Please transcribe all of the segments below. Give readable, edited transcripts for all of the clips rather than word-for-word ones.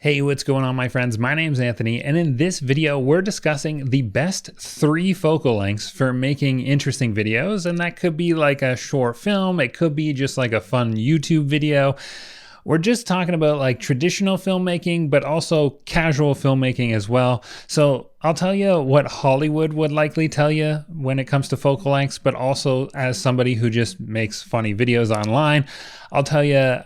Hey, what's going on, my friends? My name's Anthony, and in this video, we're discussing the best 3 focal lengths for making interesting videos, and that could be like a short film, it could be just like a fun YouTube video. We're just talking about like traditional filmmaking, but also casual filmmaking as well. So I'll tell you what Hollywood would likely tell you when it comes to focal lengths, but also as somebody who just makes funny videos online, I'll tell you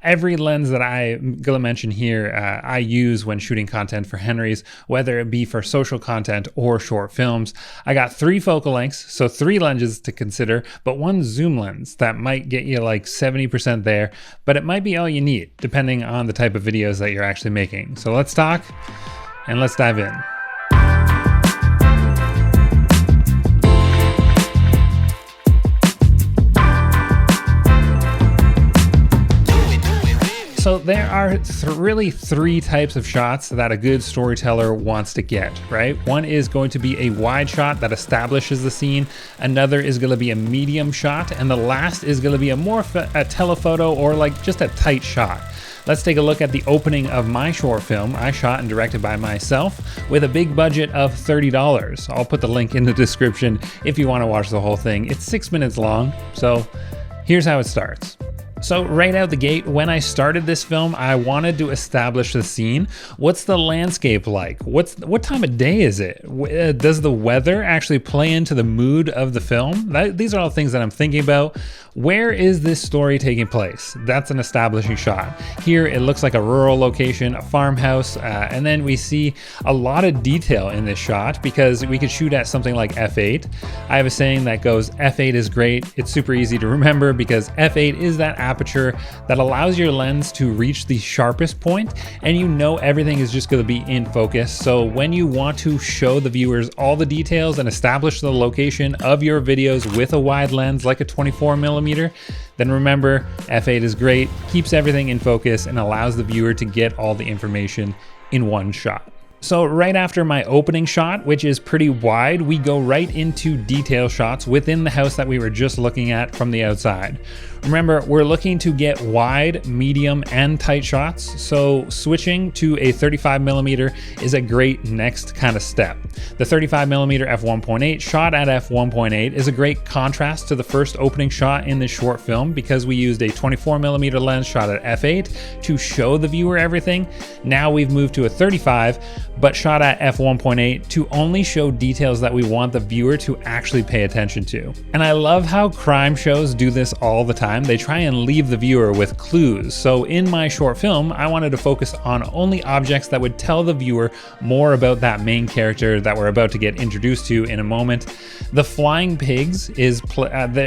every lens that I'm going to mention here, I use when shooting content for Henry's, whether it be for social content or short films. I got 3 focal lengths, so 3 lenses to consider, but 1 zoom lens that might get you like 70% there, but it might be all you need depending on the type of videos that you're actually making. So let's talk and let's dive in. So there are really 3 types of shots that a good storyteller wants to get, right? One is going to be a wide shot that establishes the scene. Another is going to be a medium shot. And the last is going to be a telephoto or like just a tight shot. Let's take a look at the opening of my short film I shot and directed by myself with a big budget of $30. I'll put the link in the description if you want to watch the whole thing. It's 6 minutes long, so here's how it starts. So right out the gate, when I started this film, I wanted to establish the scene. What's the landscape like? What time of day is it? Does the weather actually play into the mood of the film? These are all things that I'm thinking about. Where is this story taking place? That's an establishing shot. Here, it looks like a rural location, a farmhouse, and then we see a lot of detail in this shot because we could shoot at something like f8. I have a saying that goes, f8 is great. It's super easy to remember because f8 is that aperture that allows your lens to reach the sharpest point, and you know everything is just going to be in focus. So when you want to show the viewers all the details and establish the location of your videos with a wide lens like a 24mm, then remember, f8 is great, keeps everything in focus, and allows the viewer to get all the information in one shot. So right after my opening shot, which is pretty wide, we go right into detail shots within the house that we were just looking at from the outside. Remember, we're looking to get wide, medium, and tight shots, so switching to a 35mm is a great next kind of step. The 35mm f1.8 shot at f1.8 is a great contrast to the first opening shot in this short film because we used a 24mm lens shot at f8 to show the viewer everything. Now we've moved to a 35, but shot at f1.8 to only show details that we want the viewer to actually pay attention to. And I love how crime shows do this all the time. They try and leave the viewer with clues. So in my short film, I wanted to focus on only objects that would tell the viewer more about that main character that we're about to get introduced to in a moment. The flying pigs is,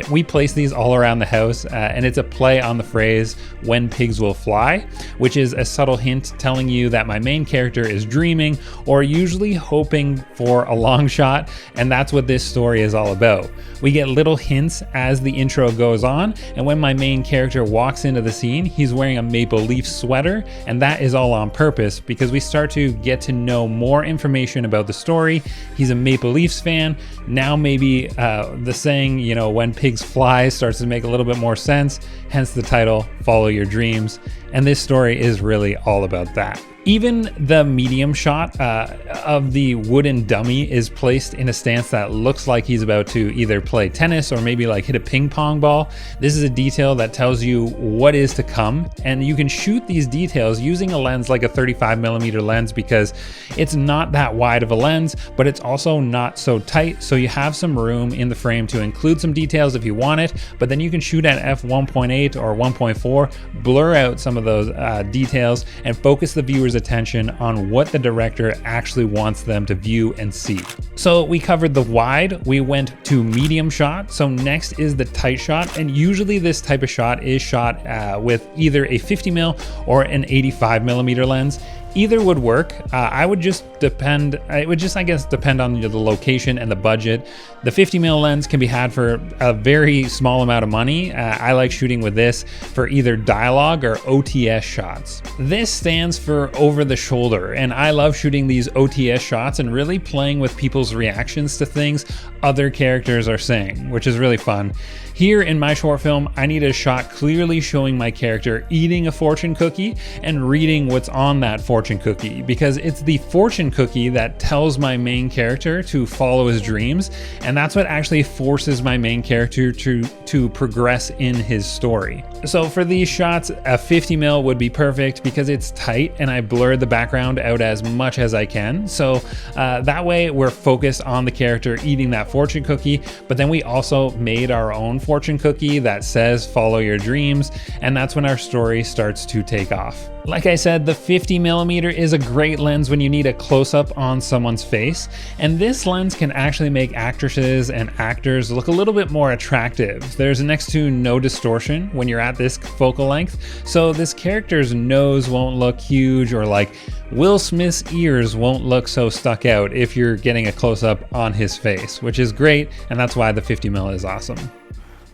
we place these all around the house, and it's a play on the phrase, "when pigs will fly," which is a subtle hint telling you that my main character is dreaming or usually hoping for a long shot, and that's what this story is all about. We get little hints as the intro goes on, and when my main character walks into the scene, he's wearing a maple leaf sweater, and that is all on purpose because we start to get to know more information about the story. He's a Maple Leafs fan. Now maybe the saying, you know, "when pigs fly" starts to make a little bit more sense, hence the title, Follow Your Dreams. And this story is really all about that. Even the medium shot of the wooden dummy is placed in a stance that looks like he's about to either play tennis or maybe like hit a ping pong ball. This is a detail that tells you what is to come, and you can shoot these details using a lens like a 35mm lens because it's not that wide of a lens, but it's also not so tight, so you have some room in the frame to include some details if you want it, but then you can shoot at f1.8 or 1.4, blur out some of those details, and focus the viewer's attention on what the director actually wants them to view and see. So we covered the wide, we went to medium shot, so next is the tight shot, and usually this type of shot is shot with either a 50mm or an 85mm lens. Either would work. I would just depend, it would just, I guess, depend on the location and the budget. The 50mm lens can be had for a very small amount of money. I like shooting with this for either dialog or OTS shots. This stands for over the shoulder, and I love shooting these OTS shots and really playing with people's reactions to things other characters are saying, which is really fun. Here in my short film, I need a shot clearly showing my character eating a fortune cookie and reading what's on that fortune fortune cookie, because it's the fortune cookie that tells my main character to follow his dreams, and that's what actually forces my main character to progress in his story. So for these shots, a 50mm would be perfect because it's tight and I blurred the background out as much as I can. So that way we're focused on the character eating that fortune cookie, but then we also made our own fortune cookie that says follow your dreams, and that's when our story starts to take off. Like I said, the 50mm is a great lens when you need a close-up on someone's face, and this lens can actually make actresses and actors look a little bit more attractive. There's next to no distortion when you're at this focal length, so this character's nose won't look huge, or like Will Smith's ears won't look so stuck out if you're getting a close-up on his face, which is great, and that's why the 50mm is awesome.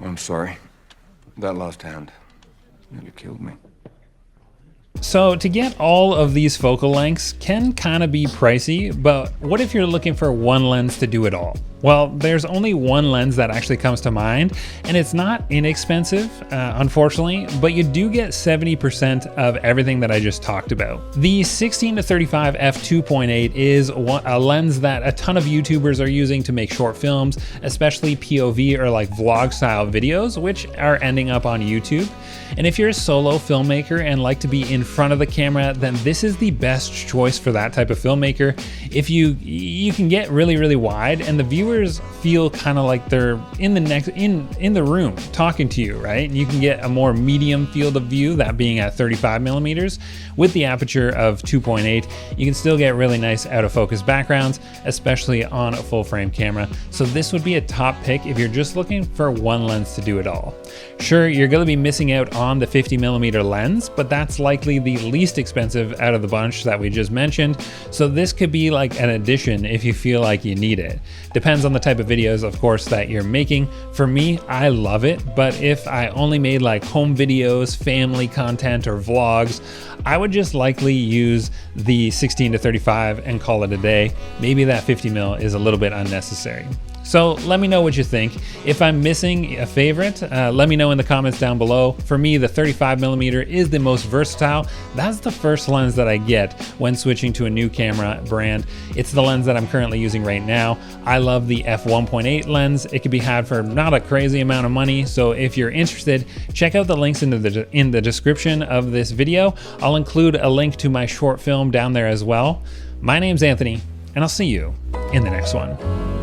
I'm sorry. That last hand nearly killed me. So to get all of these focal lengths can kind of be pricey, but what if you're looking for one lens to do it all? Well, there's only one lens that actually comes to mind, and it's not inexpensive, unfortunately, but you do get 70% of everything that I just talked about. The 16-35 f2.8 is a lens that a ton of YouTubers are using to make short films, especially POV or like vlog style videos, which are ending up on YouTube. And if you're a solo filmmaker and like to be in front of the camera, then this is the best choice for that type of filmmaker. If you can get really wide, and the viewers feel kind of like they're in the room talking to you, right? And you can get a more medium field of view, that being at 35mm. With the aperture of 2.8, you can still get really nice out of focus backgrounds, especially on a full frame camera. So this would be a top pick if you're just looking for one lens to do it all. Sure, you're going to be missing out on the 50mm lens, but that's likely the least expensive out of the bunch that we just mentioned. So this could be like an addition if you feel like you need it. Depends on the type of videos, of course, that you're making. For me, I love it, but if I only made like home videos, family content, or vlogs, I would just likely use the 16-35 and call it a day. Maybe that 50mm is a little bit unnecessary. So let me know what you think. If I'm missing a favorite, let me know in the comments down below. For me, the 35mm is the most versatile. That's the first lens that I get when switching to a new camera brand. It's the lens that I'm currently using right now. I love the f1.8 lens. It can be had for not a crazy amount of money. So if you're interested, check out the links in the description of this video. I'll include a link to my short film down there as well. My name's Anthony, and I'll see you in the next one.